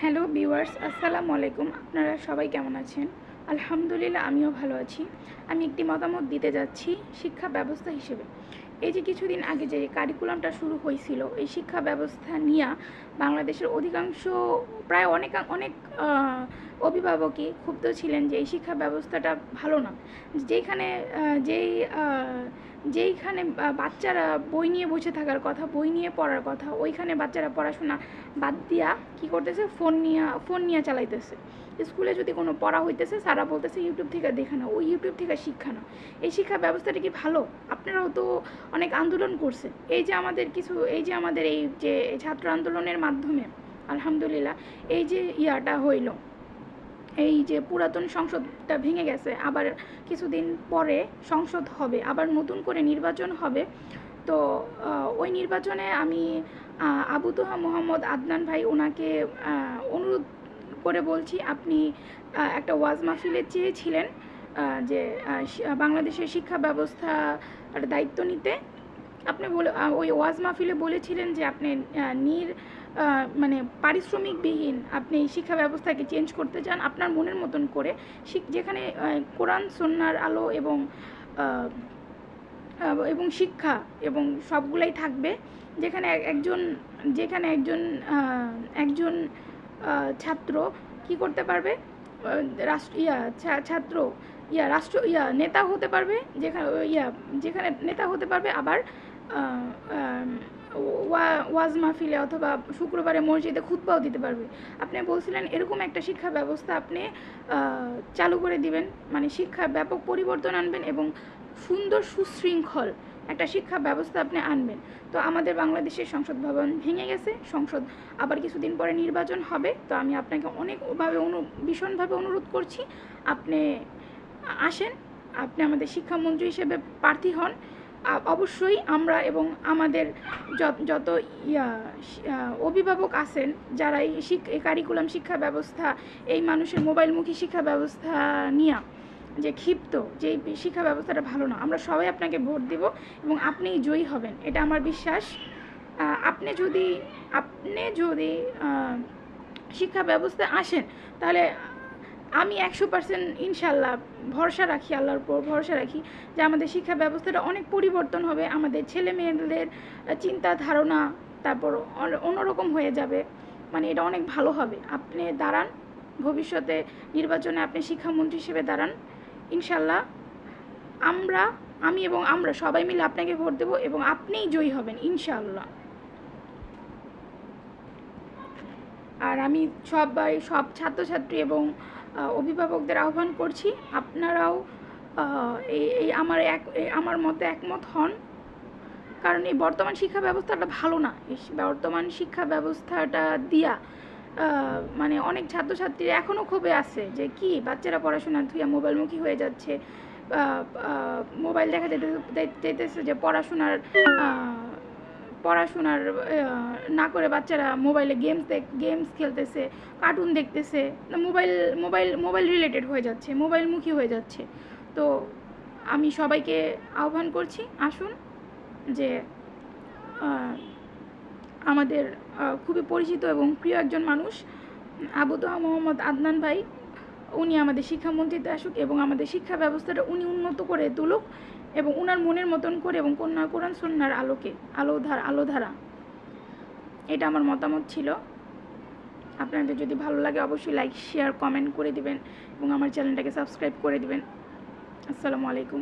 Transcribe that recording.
Hello viewers, আসসালামু আলাইকুম। আপনারা সবাই কেমন আছেন? আলহামদুলিল্লাহ, আমিও ভালো আছি। আমি একটি মতামত দিতে যাচ্ছি শিক্ষা ব্যবস্থা হিসেবে। এই যে কিছুদিন আগে যে কারিকুলামটা শুরু হয়েছিল, এই শিক্ষা ব্যবস্থা নিয়ে বাংলাদেশের অধিকাংশ প্রায় অনেক অনেক অভিভাবকই ক্ষুব্ধ ছিলেন যে এই শিক্ষা ব্যবস্থাটা ভালো না। যেইখানে যেই যেইখানে বাচ্চারা বই নিয়ে বসে থাকার কথা, বই নিয়ে পড়ার কথা, ওইখানে বাচ্চারা পড়াশোনা বাদ দিয়া কী করতেছে, ফোন নিয়ে চালাইতেছে। স্কুলে যদি কোনো পড়া হইতেছে, স্যাররা বলতেছে ইউটিউব থেকে দেখে না, ওই ইউটিউব থেকে শিক্ষা না। এই শিক্ষা ব্যবস্থাটা কি ভালো? আপনারাও তো অনেক আন্দোলন করছে। এই যে আমাদের এই যে ছাত্র আন্দোলনের মাধ্যমে আলহামদুলিল্লাহ এই যে ইয়াটা হইল, এই যে পুরাতন সংসদটা ভেঙে গেছে, আবার কিছুদিন পরে সংসদ হবে, আবার নতুন করে নির্বাচন হবে। তো ওই নির্বাচনে আমি আবু তোহা মোহাম্মদ আদনান ভাই ওনাকে অনুরোধ করে বলছি, আপনি একটা ওয়াজ মাহফিলে চেয়েছিলেন যে বাংলাদেশের শিক্ষা ব্যবস্থার দায়িত্ব নিতে। আপনি ওই ওয়াজ মাহফিলে বলেছিলেন যে আপনি মানে পারিশ্রমিকবিহীন আপনি এই শিক্ষা ব্যবস্থাকে চেঞ্জ করতে চান আপনার মনের মতন করে, যেখানে কোরআন সুন্নাহর আলো এবং শিক্ষা এবং সবগুলাই থাকবে, যেখানে একজন ছাত্র কি করতে পারবে, রাষ্ট্র নেতা হতে পারবে, যেখানে নেতা হতে পারবে, আবার ওয়াজ মাহফিলে অথবা শুক্রবারে মসজিদে খুতবাও দিতে পারবে। আপনি বলছিলেন এরকম একটা শিক্ষা ব্যবস্থা আপনি চালু করে দিবেন, মানে শিক্ষার ব্যাপক পরিবর্তন আনবেন এবং সুন্দর সুশৃঙ্খল একটা শিক্ষা ব্যবস্থা আপনি আনবেন। তো আমাদের বাংলাদেশের সংসদ ভবন ভেঙে গেছে, সংসদ আবার কিছুদিন পরে নির্বাচন হবে। তো আমি আপনাকে অনেকভাবে ভীষণভাবে অনুরোধ করছি, আপনি আসেন, আপনি আমাদের শিক্ষামন্ত্রী হিসেবে প্রার্থী হন। অবশ্যই আমরা এবং আমাদের যত অভিভাবক আছেন যারা এই কারিকুলাম শিক্ষা ব্যবস্থা, এই মানুষের মোবাইলমুখী শিক্ষা ব্যবস্থা নিয়ে যে ক্ষিপ্ত, যে শিক্ষা ব্যবস্থাটা ভালো না, আমরা সবাই আপনাকে ভোট দেব এবং আপনিই জয়ী হবেন, এটা আমার বিশ্বাস। আপনি যদি শিক্ষা ব্যবস্থা আসেন, তাহলে আমি 100% ইনশাল্লাহ ভরসা রাখি, আল্লাহর উপর ভরসা রাখি যে আমাদের শিক্ষা ব্যবস্থাটা অনেক পরিবর্তন হবে, আমাদের ছেলে মেয়েদের চিন্তা ধারণা তারপর অন্যরকম হয়ে যাবে, মানে এটা অনেক ভালো হবে। আপনি দাঁড়ান, ভবিষ্যতে নির্বাচনে আপনি শিক্ষামন্ত্রী হিসেবে দাঁড়ান, ইনশাল্লাহ আমরা সবাই মিলে আপনাকে ভোট দেব এবং আপনিই জয়ী হবেন ইনশাল্লাহ। আর আমি সব ছাত্রছাত্রী এবং অভিভাবকদের আহ্বান করছি, আপনারাও আমার মতে একমত হন, কারণ এই বর্তমান শিক্ষা ব্যবস্থাটা ভালো না। এই বর্তমান শিক্ষা ব্যবস্থাটা দিয়া মানে অনেক ছাত্রছাত্রী এখনও ক্ষোভে আছে যে কি বাচ্চারা পড়াশোনা থুইয়া মোবাইলমুখী হয়ে যাচ্ছে, মোবাইল দেখা যেতেছে যে পড়াশোনার না করে বাচ্চারা মোবাইলে গেমস খেলতেছে, কার্টুন দেখতেছে, মোবাইল রিলেটেড হয়ে যাচ্ছে, মোবাইলমুখী হয়ে যাচ্ছে। তো আমি সবাইকে আহ্বান করছি, আসুন, যে আমাদের খুবই পরিচিত এবং প্রিয় একজন মানুষ আবু তোহা মোহাম্মদ আদনান ভাই, উনি আমাদের শিক্ষামন্ত্রীতে আসুক এবং আমাদের শিক্ষা ব্যবস্থাটা উনি উন্নত করে তুলুক এবং উনার মনের মতন করে এবং কোরআন সুন্নাহর আলোধারা। এটা আমার মতামত ছিল। আপনাদের যদি ভালো লাগে অবশ্যই লাইক শেয়ার কমেন্ট করে দিবেন এবং আমার চ্যানেলটাকে সাবস্ক্রাইব করে দিবেন। আসসালামু আলাইকুম।